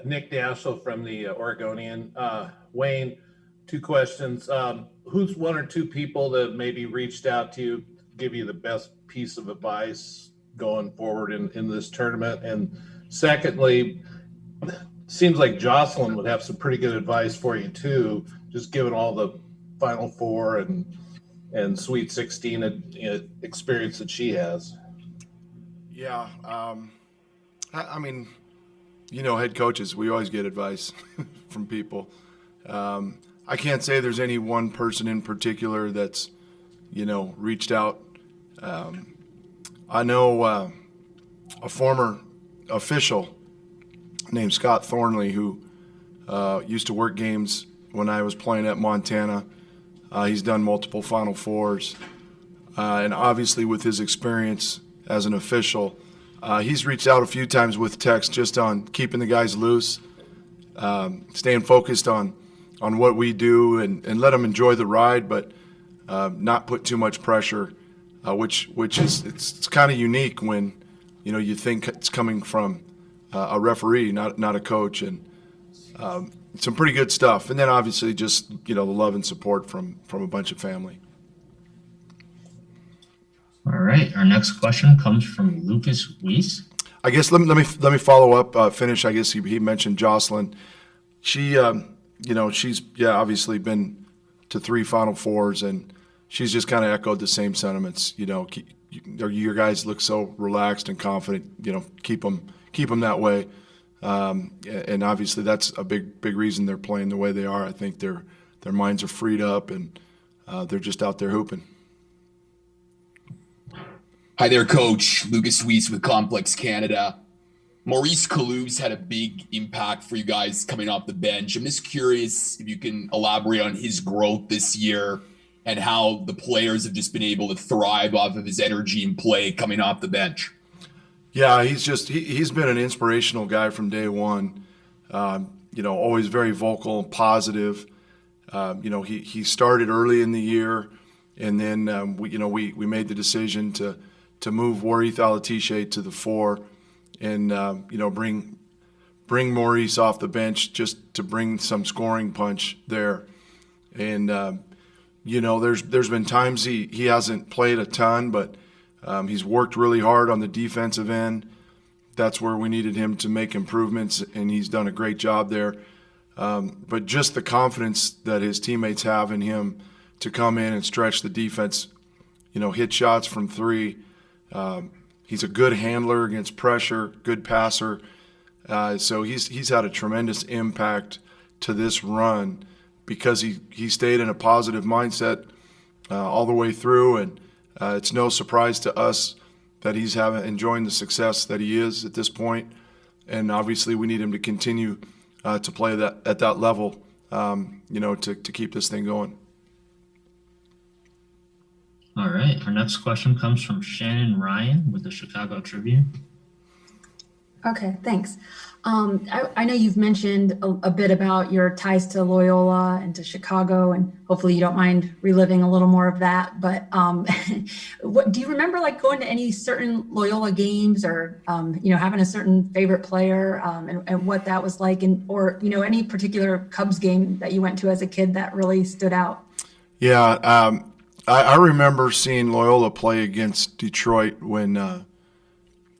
Nick Daschle from the Oregonian. Wayne, two questions. Who's one or two people that maybe reached out to you, give you the best piece of advice going forward in this tournament? And secondly, seems like Jocelyn would have some pretty good advice for you too, just given all the Final Four and Sweet 16 experience that she has. Yeah. I mean, head coaches, we always get advice from people. I can't say there's any one person in particular that's, reached out. I know a former official named Scott Thornley who used to work games when I was playing at Montana. He's done multiple Final Fours. And obviously with his experience as an official, he's reached out a few times with text just on keeping the guys loose, staying focused on what we do and let them enjoy the ride, but not put too much pressure, which is it's kind of unique when you think it's coming from a referee, not a coach, and some pretty good stuff. And then obviously just the love and support from a bunch of family. All right, our next question comes from Lucas Weiss. I guess let me follow up. Finish. I guess he mentioned Jocelyn. She she's obviously been to 3 Final Fours, and she's just kind of echoed the same sentiments. Your guys look so relaxed and confident. Keep them that way. And obviously that's a big reason they're playing the way they are. I think their minds are freed up and they're just out there hooping. Hi there, Coach. Lucas Weiss with Complex Canada. Maurice Kalou's had a big impact for you guys coming off the bench. I'm just curious if you can elaborate on his growth this year and how the players have just been able to thrive off of his energy and play coming off the bench. Yeah, he's been an inspirational guy from day one. Always very vocal and positive. He started early in the year, and then we made the decision to move Warith Alatishe to the 4, and bring Maurice off the bench just to bring some scoring punch there. And there's been times he hasn't played a ton, but he's worked really hard on the defensive end. That's where we needed him to make improvements, and he's done a great job there. But just the confidence that his teammates have in him to come in and stretch the defense, hit shots from 3. He's a good handler against pressure, good passer. So he's had a tremendous impact to this run because he stayed in a positive mindset all the way through, and it's no surprise to us that he's enjoying the success that he is at this point. And obviously we need him to continue to play at that level, to keep this thing going. All right, our next question comes from Shannon Ryan with the Chicago Tribune. Okay, thanks. I know you've mentioned a bit about your ties to Loyola and to Chicago, and hopefully you don't mind reliving a little more of that. But what do you remember, like going to any certain Loyola games, or having a certain favorite player, and what that was like, or any particular Cubs game that you went to as a kid that really stood out? Yeah, I remember seeing Loyola play against Detroit when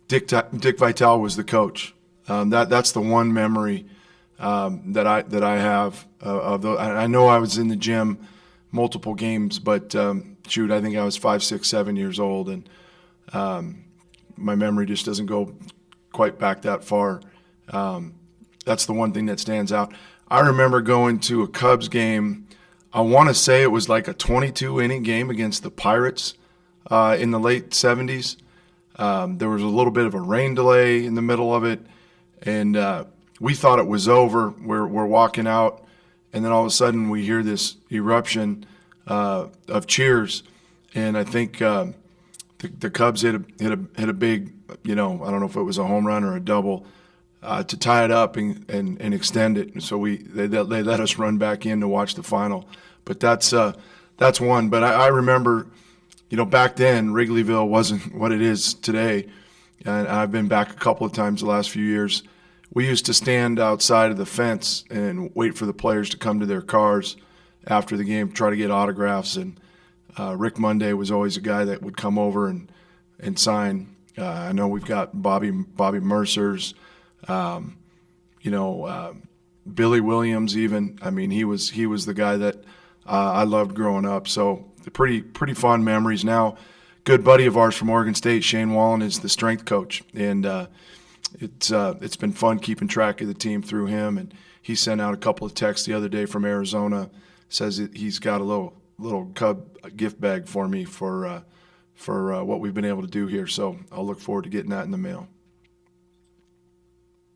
Dick Vitale was the coach. That's the one memory that I have of the. I know I was in the gym multiple games, but I think I was 5, 6, 7 years old, and my memory just doesn't go quite back that far. That's the one thing that stands out. I remember going to a Cubs game. I want to say it was like a 22-inning game against the Pirates in the late 70s. There was a little bit of a rain delay in the middle of it, and we thought it was over. We're walking out, and then all of a sudden we hear this eruption of cheers, and I think the Cubs hit a big, I don't know if it was a home run or a double, to tie it up and extend it. And so they let us run back in to watch the final. But that's one. But I remember, back then Wrigleyville wasn't what it is today, and I've been back a couple of times the last few years. we used to stand outside of the fence and wait for the players to come to their cars after the game, try to get autographs. And Rick Monday was always a guy that would come over and sign. I know we've got Bobby Mercer's, Billy Williams even. I mean, he was the guy that I loved growing up. So the pretty fond memories. Now, good buddy of ours from Oregon State, Shane Wallen, is the strength coach, and it's been fun keeping track of the team through him. And he sent out a couple of texts the other day from Arizona. Says that he's got a little Cub gift bag for me for what we've been able to do here. So I'll look forward to getting that in the mail.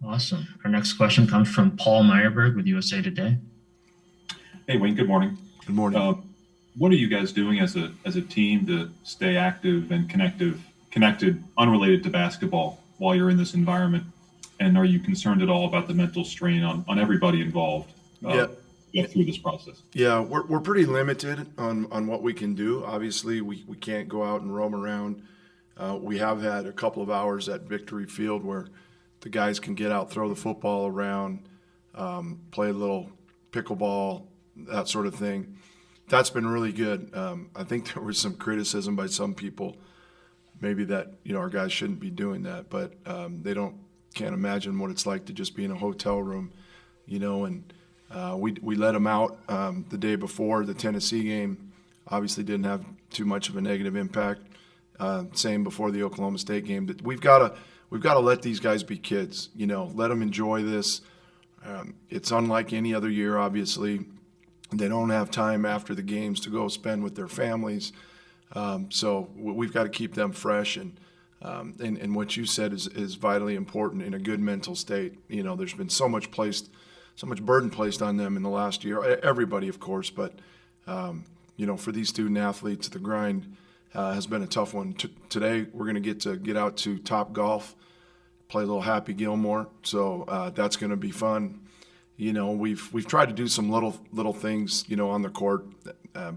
Awesome. Our next question comes from Paul Meyerberg with USA Today. Hey, Wayne, good morning. Good morning. What are you guys doing as a team to stay active and connected, unrelated to basketball while you're in this environment? And are you concerned at all about the mental strain on everybody involved through this process? Yeah, we're pretty limited on what we can do. Obviously, we can't go out and roam around. We have had a couple of hours at Victory Field where the guys can get out, throw the football around, play a little pickleball, that sort of thing. That's been really good. I think there was some criticism by some people, maybe that our guys shouldn't be doing that, but they can't imagine what it's like to just be in a hotel room, And we let them out the day before the Tennessee game. Obviously, didn't have too much of a negative impact. Same before the Oklahoma State game. But we've got to let these guys be kids. Let them enjoy this. It's unlike any other year, obviously. They don't have time after the games to go spend with their families. So we've got to keep them fresh. And what you said is vitally important in a good mental state. There's been so much burden placed on them in the last year. Everybody, of course, but for these student athletes, the grind has been a tough one. Today, we're going to get out to Top Golf, play a little Happy Gilmore. So that's going to be fun. We've tried to do some little things, on the court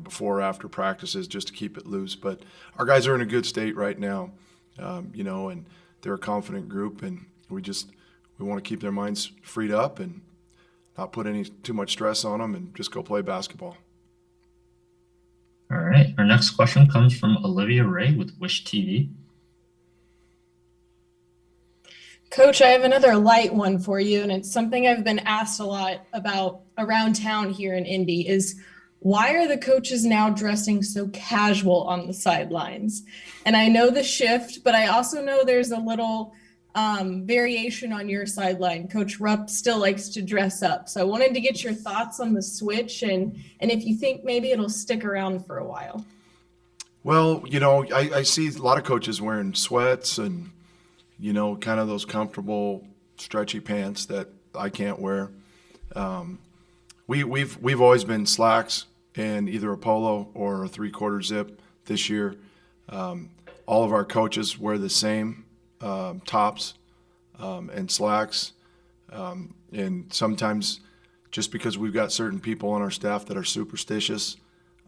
before or after practices just to keep it loose. But our guys are in a good state right now, and they're a confident group, and we want to keep their minds freed up and not put too much stress on them and just go play basketball. All right. Our next question comes from Olivia Ray with Wish TV. Coach, I have another light one for you, and it's something I've been asked a lot about around town here in Indy is why are the coaches now dressing so casual on the sidelines? And I know the shift, but I also know there's a little variation on your sideline. Coach Rupp still likes to dress up. So I wanted to get your thoughts on the switch and if you think maybe it'll stick around for a while. Well, I see a lot of coaches wearing sweats and, kind of those comfortable, stretchy pants that I can't wear. We've always been slacks and either a polo or a 3/4 zip this year. All of our coaches wear the same tops and slacks. And sometimes just because we've got certain people on our staff that are superstitious,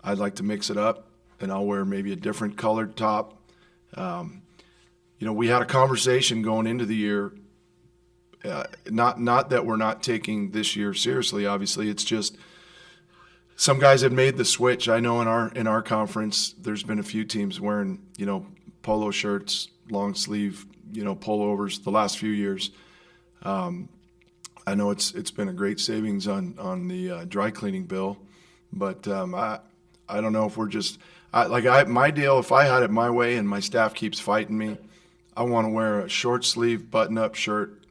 I'd like to mix it up and I'll wear maybe a different colored top. We had a conversation going into the year, not that we're not taking this year seriously, obviously. It's just some guys have made the switch. I know in our conference, there's been a few teams wearing, polo shirts, long sleeve, pullovers the last few years. I know it's been a great savings on the dry cleaning bill, but I don't know if we're just my deal. If I had it my way and my staff keeps fighting me, I want to wear a short sleeve button up shirt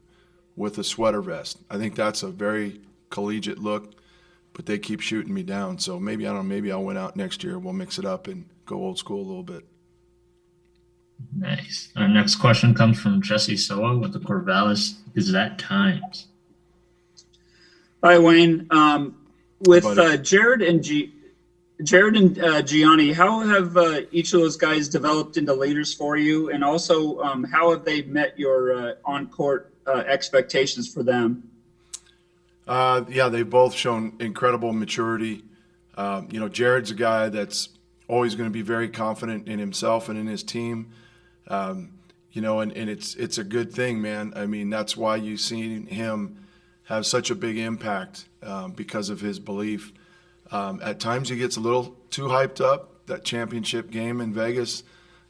with a sweater vest. I think that's a very collegiate look, but they keep shooting me down. So maybe I'll win out next year. We'll mix it up and go old school a little bit. Nice. Our next question comes from Jesse Soa with the Corvallis Gazette-Times. Hi, Wayne. With Jarod and Gianni, how have each of those guys developed into leaders for you? And also, how have they met your on-court expectations for them? They've both shown incredible maturity. Jarod's a guy that's always going to be very confident in himself and in his team. and it's a good thing, man. I mean, that's why you've seen him have such a big impact because of his belief. At times he gets a little too hyped up. That championship game in Vegas,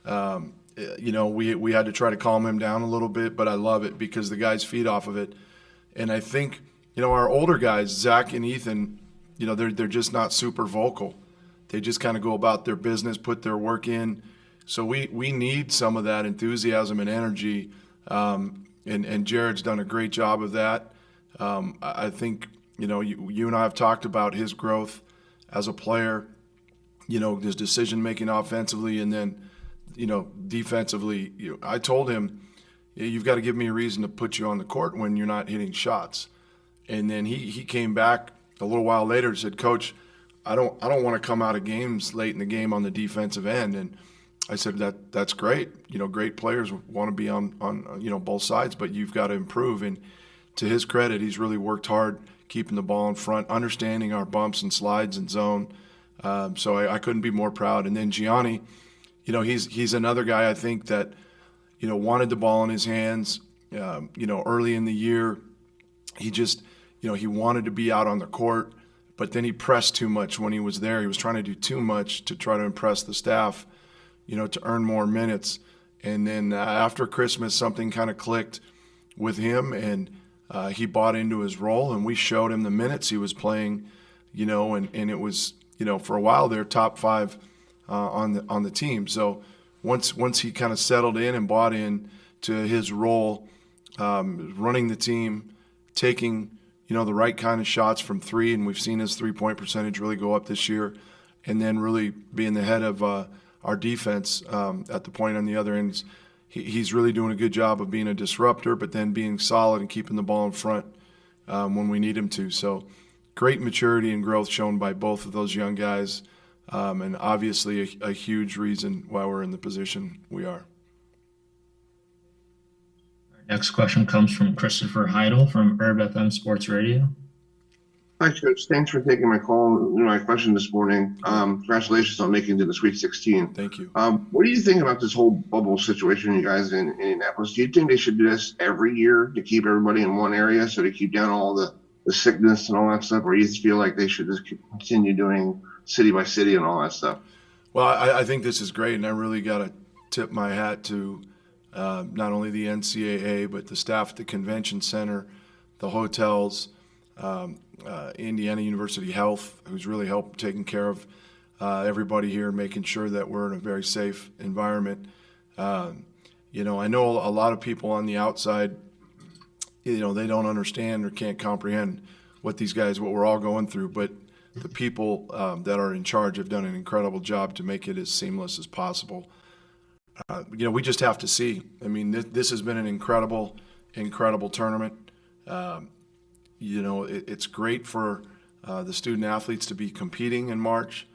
we had to try to calm him down a little bit, but I love it because the guys feed off of it. And I think, our older guys, Zach and Ethan, they're just not super vocal. They just kind of go about their business, put their work in. So we need some of that enthusiasm and energy, and Jarod's done a great job of that. I think, you and I have talked about his growth as a player, his decision-making offensively, and then, defensively. I told him, you've got to give me a reason to put you on the court when you're not hitting shots. And then he came back a little while later and said, Coach, I don't want to come out of games late in the game on the defensive end. And I said, that's great. Great players want to be on both sides, but you've got to improve. And to his credit, he's really worked hard keeping the ball in front, understanding our bumps and slides and zone. So I couldn't be more proud. And then Gianni, he's another guy I think that, wanted the ball in his hands. Early in the year, he just, he wanted to be out on the court, but then he pressed too much when he was there. He was trying to do too much to try to impress the staff, to earn more minutes. And then after Christmas, something kind of clicked with him, and he bought into his role, and we showed him the minutes he was playing, and it was, for a while there, top 5 on the team. So once he kind of settled in and bought in to his role, running the team, taking, the right kind of shots from 3, and we've seen his 3-point percentage really go up this year, and then really being the head of our defense at the point on the other end. He's really doing a good job of being a disruptor, but then being solid and keeping the ball in front when we need him to. So great maturity and growth shown by both of those young guys, and obviously a huge reason why we're in the position we are. Next question comes from Christopher Heidel from Herb FM Sports Radio. Hi, Coach. Thanks for taking my call. My question this morning. Congratulations on making it to the Sweet 16. Thank you. What do you think about this whole bubble situation, you guys in Indianapolis? Do you think they should do this every year to keep everybody in one area, so to keep down all the sickness and all that stuff, or do you feel like they should just continue doing city by city and all that stuff? Well, I think this is great, and I really got to tip my hat to not only the NCAA, but the staff at the convention center, the hotels, Indiana University Health, who's really helped taking care of everybody here, making sure that we're in a very safe environment. I know a lot of people on the outside, they don't understand or can't comprehend what we're all going through, but the people that are in charge have done an incredible job to make it as seamless as possible. We just have to see. I mean, this has been an incredible tournament. It's great for the student athletes to be competing in March.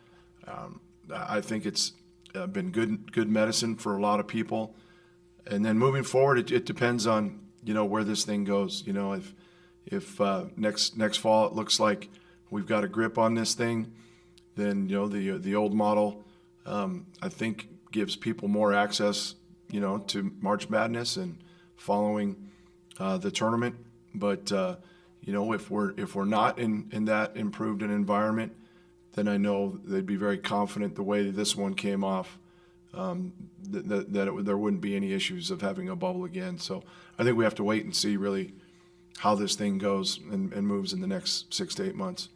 I think it's been good medicine for a lot of people. And then moving forward, it depends on where this thing goes. If next fall it looks like we've got a grip on this thing, then the old model I think gives people more access to March Madness and following the tournament. But if we're not in that improved an environment, then I know they'd be very confident the way that this one came off, there wouldn't be any issues of having a bubble again. So I think we have to wait and see really how this thing goes and moves in the next 6 to 8 months.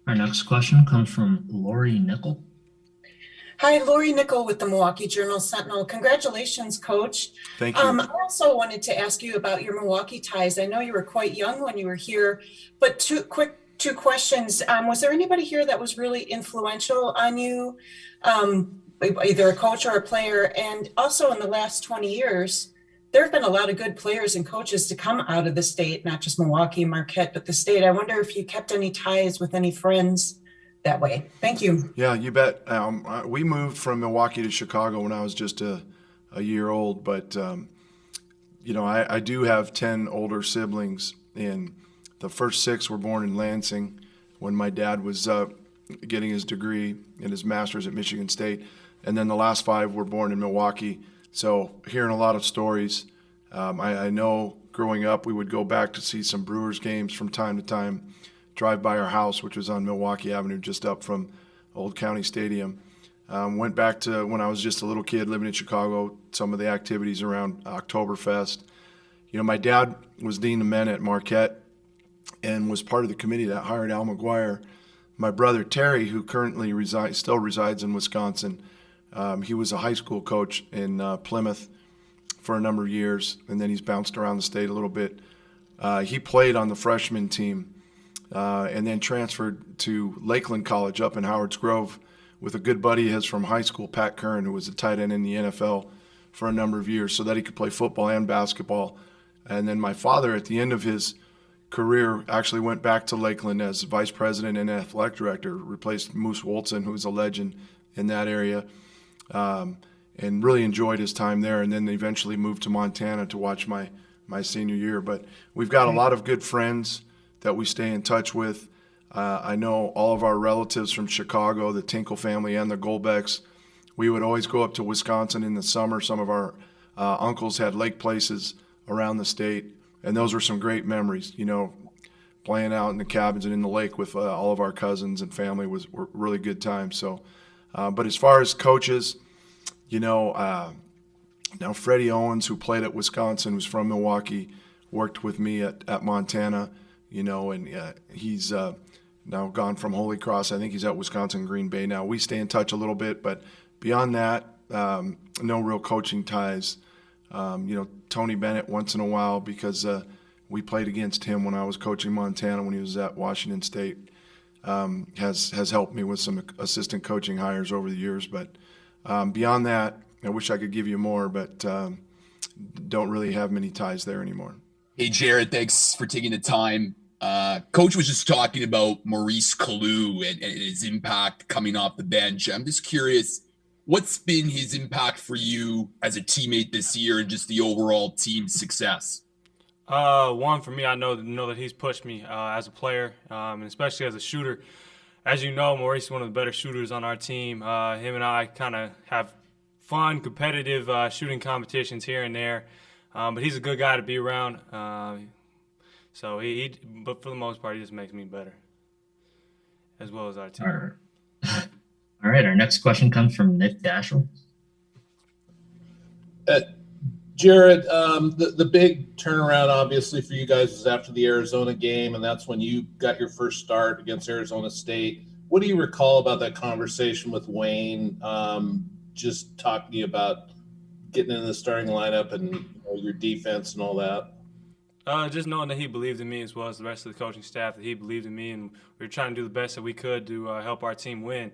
Our next question comes from Lori Nickel. Hi, Lori Nickel with the Milwaukee Journal-Sentinel. Congratulations, Coach. Thank you. I also wanted to ask you about your Milwaukee ties. I know you were quite young when you were here, but two questions. Was there anybody here that was really influential on you, either a coach or a player? And also in the last 20 years, there have been a lot of good players and coaches to come out of the state, not just Milwaukee, Marquette, but the state. I wonder if you kept any ties with any friends that way. Thank you. Yeah, you bet. We moved from Milwaukee to Chicago when I was just a year old, but I do have 10 older siblings, and the first 6 were born in Lansing when my dad was getting his degree and his master's at Michigan State. and then the last 5 were born in Milwaukee. So hearing a lot of stories. I know growing up we would go back to see some Brewers games from time to time, drive by our house, which was on Milwaukee Avenue, just up from Old County Stadium. Went back to when I was just a little kid living in Chicago, some of the activities around Oktoberfest. You know, my dad was dean of men at Marquette and was part of the committee that hired Al McGuire. My brother Terry, who currently still resides in Wisconsin, he was a high school coach in Plymouth for a number of years, and then he's bounced around the state a little bit. He played on the freshman team and then transferred to Lakeland College up in Howards Grove with a good buddy of his from high school, Pat Kern, who was a tight end in the NFL for a number of years, so that he could play football and basketball. And then my father, at the end of his career, actually went back to Lakeland as vice president and athletic director, replaced Moose Woltzen, who's a legend in that area, and really enjoyed his time there, and then eventually moved to Montana to watch my senior year. But we've got a lot of good friends that we stay in touch with. I know all of our relatives from Chicago, the Tinkle family and the Goldbecks. We would always go up to Wisconsin in the summer. Some of our uncles had lake places around the state, and those were some great memories. You know, playing out in the cabins and in the lake with all of our cousins and family were really good times. So, but as far as coaches, you know, now Freddie Owens, who played at Wisconsin, who's from Milwaukee, worked with me at Montana, you know, and he's now gone from Holy Cross. I think he's at Wisconsin Green Bay now. We stay in touch a little bit, but beyond that, no real coaching ties. You know, Tony Bennett once in a while, because we played against him when I was coaching Montana when he was at Washington State, has helped me with some assistant coaching hires over the years. But beyond that, I wish I could give you more, but don't really have many ties there anymore. Hey, Jarod, thanks for taking the time. Coach was just talking about Maurice Kalou and his impact coming off the bench. I'm just curious, what's been his impact for you as a teammate this year and just the overall team success? One, for me, I know that he's pushed me as a player, and especially as a shooter. As you know, Maurice is one of the better shooters on our team. Him and I kind of have fun, competitive shooting competitions here and there, but he's a good guy to be around. So but for the most part, he just makes me better, as well as our team. All right, our next question comes from Nick Dashel. Jarod, the big turnaround, obviously, for you guys is after the Arizona game, and that's when you got your first start against Arizona State. What do you recall about that conversation with Wayne, just talking to you about getting in the starting lineup and your defense and all that? Just knowing that he believed in me, as well as the rest of the coaching staff, that he believed in me, and we were trying to do the best that we could to help our team win.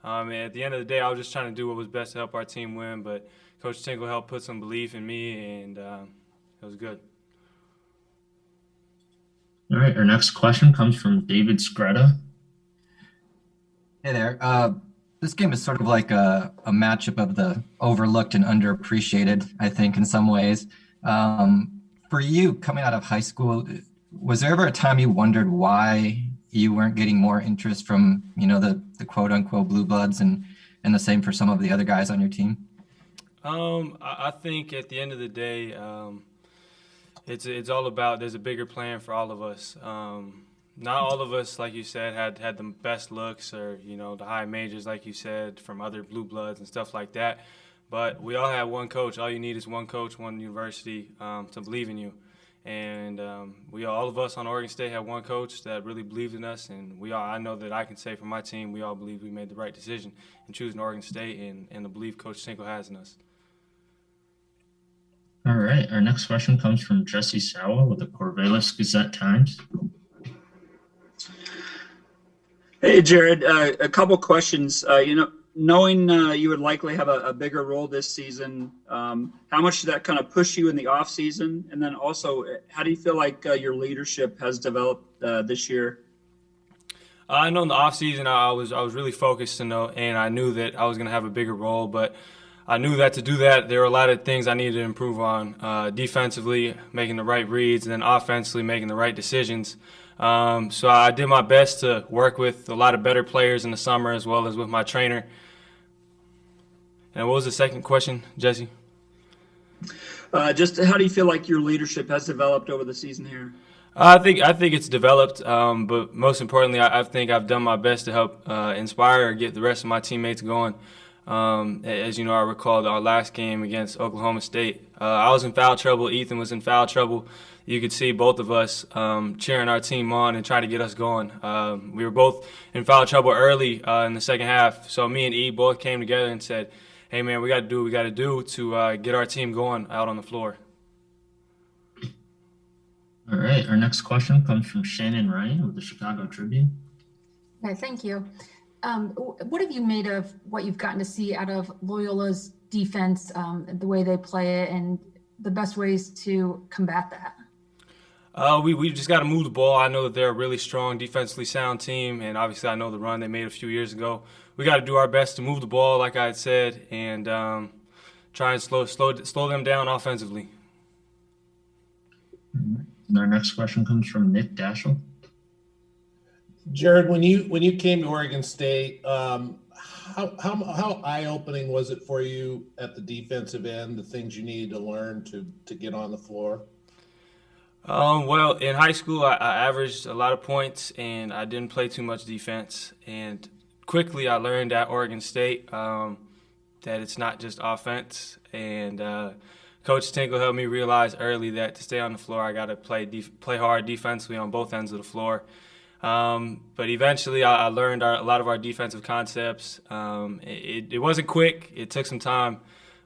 And at the end of the day, I was just trying to do what was best to help our team win, but Coach Tinkle helped put some belief in me, and it was good. All right, our next question comes from David Scretta. Hey there. This game is sort of like a matchup of the overlooked and underappreciated, I think, in some ways. For you, coming out of high school, was there ever a time you wondered why you weren't getting more interest from, the quote unquote blue bloods, and the same for some of the other guys on your team? I think at the end of the day, it's all about, there's a bigger plan for all of us. Not all of us, like you said, had the best looks or, the high majors, like you said, from other blue bloods and stuff like that. But we all have one coach. All you need is one coach, one university to believe in you. And all of us on Oregon State had one coach that really believed in us. And I know that I can say for my team, we all believe we made the right decision in choosing Oregon State and the belief Coach Tinkle has in us. All right, our next question comes from Jesse Sawa with the Corvallis Gazette-Times. Hey, Jarod, a couple questions. Knowing you would likely have a bigger role this season, how much did that kind of push you in the off season? And then also, how do you feel like your leadership has developed this year? I know in the off season I was really focused, and I knew that I was going to have a bigger role, but I knew that to do that, there were a lot of things I needed to improve on. Defensively, making the right reads, and then offensively, making the right decisions. So I did my best to work with a lot of better players in the summer, as well as with my trainer. And what was the second question, Jesse? Just how do you feel like your leadership has developed over the season here? I think it's developed, but most importantly, I think I've done my best to help inspire or get the rest of my teammates going. As you know, I recall our last game against Oklahoma State. I was in foul trouble. Ethan was in foul trouble. You could see both of us cheering our team on and trying to get us going. We were both in foul trouble early in the second half, so me and E both came together and said, "Hey, man, we got to do what we got to do to get our team going out on the floor." All right, our next question comes from Shannon Ryan with the Chicago Tribune. Okay, thank you. What have you made of what you've gotten to see out of Loyola's defense, the way they play it, and the best ways to combat that? We just got to move the ball. I know that they're a really strong, defensively sound team, and obviously I know the run they made a few years ago. We got to do our best to move the ball, like I had said, and try and slow them down offensively. And our next question comes from Nick Daschel. Jarod, when you came to Oregon State, how eye-opening was it for you at the defensive end, the things you needed to learn to get on the floor? Well, in high school, I averaged a lot of points, and I didn't play too much defense. And quickly, I learned at Oregon State that it's not just offense. And Coach Tinkle helped me realize early that to stay on the floor, I got to play hard defensively on both ends of the floor. But eventually, I learned a lot of our defensive concepts. It wasn't quick. It took some time,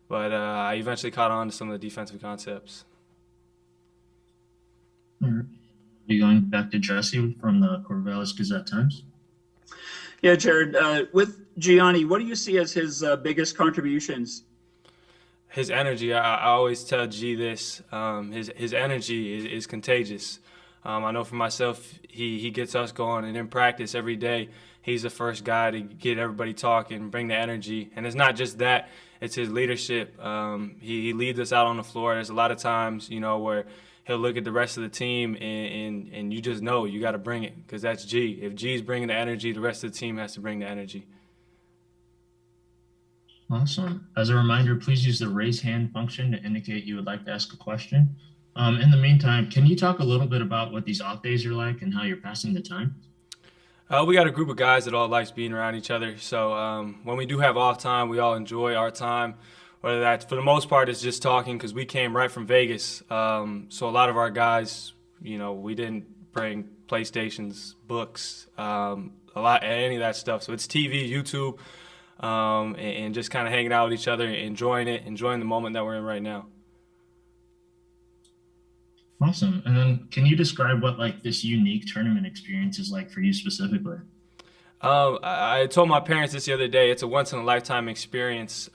but I eventually caught on to some of the defensive concepts. All right. Are you going back to Jesse from the Corvallis Gazette-Times? Yeah, Jarod, with Gianni, what do you see as his biggest contributions? His energy. I always tell G this. His energy is contagious. I know for myself, he gets us going, and in practice every day, he's the first guy to get everybody talking, bring the energy. And it's not just that; it's his leadership. He leads us out on the floor. There's a lot of times, where he'll look at the rest of the team, and you just know you got to bring it because that's G. If G's bringing the energy, the rest of the team has to bring the energy. Awesome. As a reminder, please use the raise hand function to indicate you would like to ask a question. In the meantime, can you talk a little bit about what these off days are like and how you're passing the time? We got a group of guys that all likes being around each other. So when we do have off time, we all enjoy our time. Whether that's, for the most part, it's just talking because we came right from Vegas. So a lot of our guys, we didn't bring PlayStations, books, any of that stuff. So it's TV, YouTube, and just kind of hanging out with each other, enjoying the moment that we're in right now. Awesome. And then can you describe what this unique tournament experience is like for you specifically? I told my parents this the other day. It's a once-in-a-lifetime experience.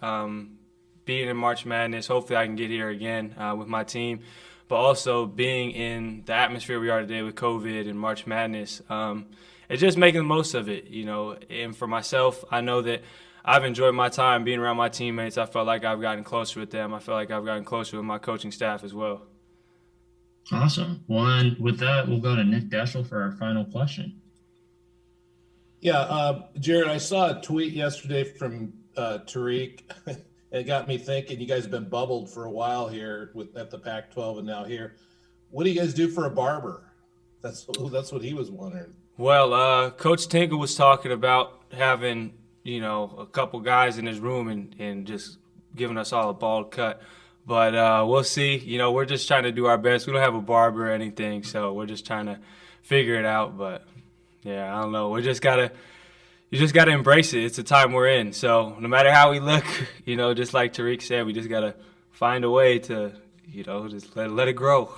Being in March Madness, hopefully I can get here again with my team, but also being in the atmosphere we are today with COVID and March Madness, it's just making the most of it, And for myself, I know that I've enjoyed my time being around my teammates. I felt like I've gotten closer with them. I feel like I've gotten closer with my coaching staff as well. Awesome. Well, and with that, we'll go to Nick Daschel for our final question. Yeah, Jarod, I saw a tweet yesterday from Tariq. It got me thinking. You guys have been bubbled for a while here at the Pac-12 and now here. What do you guys do for a barber? That's what he was wondering. Well, Coach Tinkle was talking about having a couple guys in his room and just giving us all a bald cut. But we'll see. We're just trying to do our best. We don't have a barber or anything, so we're just trying to figure it out. But yeah, I don't know. You just gotta embrace it. It's the time we're in. So no matter how we look, just like Tariq said, we just gotta find a way to, just let it grow.